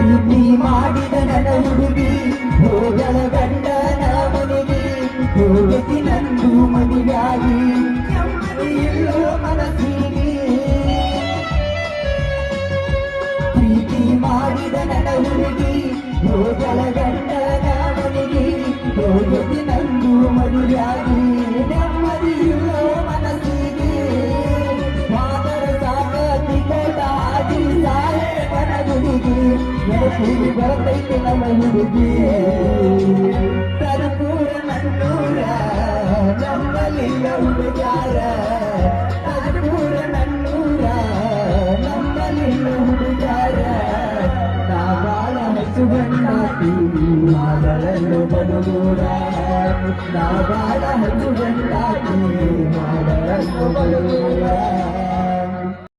ಪ್ರೀತಿ ಮಾಡಿದ ನನ್ನ ಹುಡುಗಿ ಹೋಗಳ ಗಂಡನ ಮನೆಗೆ ಹೋಗಿ ನಂದು ಮದುವೆಯಾಗಿ ಎಲ್ಲೋ ಮನಸ್ಸಿಗೆ ಪ್ರೀತಿ ಮಾಡಿದ ನನ್ನ ಹುಡುಗಿ ಹೋಗಳ ಗಂಡನ ಮನೆಗೆ ಹೋಗಿ ನಂದು ಮದುವೆಯಾಗಿ ನೆಮ್ಮದಿಯೋ ಮನಸ್ಸಿಗೆ ಮಾದರ ಸಾಕಾಗಿ ಕೊಟ್ಟಾಗಿ ಸಾಯೇವನ ಹುಡುಗಿ ನೆನಪು ಬರತೈತೆ ನಮ್ಮ ಹುಡುಗಿ ತರಪೂರ ನನ್ನೂರ ನಮ್ಮಲಿಲ್ಲ ಹುಡುಗಾರ ತರಪೂರ ನನ್ನೂರ ನಮ್ಮಲಿಲ್ಲ ಹುಡುಗಾರ ನಾ ಬಾಳ ಹಚ್ಚುಗಂಡಾತಿ ಮಾಡಲನ್ನು ಬಲೂರ ನಾ ಬಾಳ ಹಚ್ಚುಗಂಡಾತಿ ಮಾಡಲನ್ನು ಬಲೂರ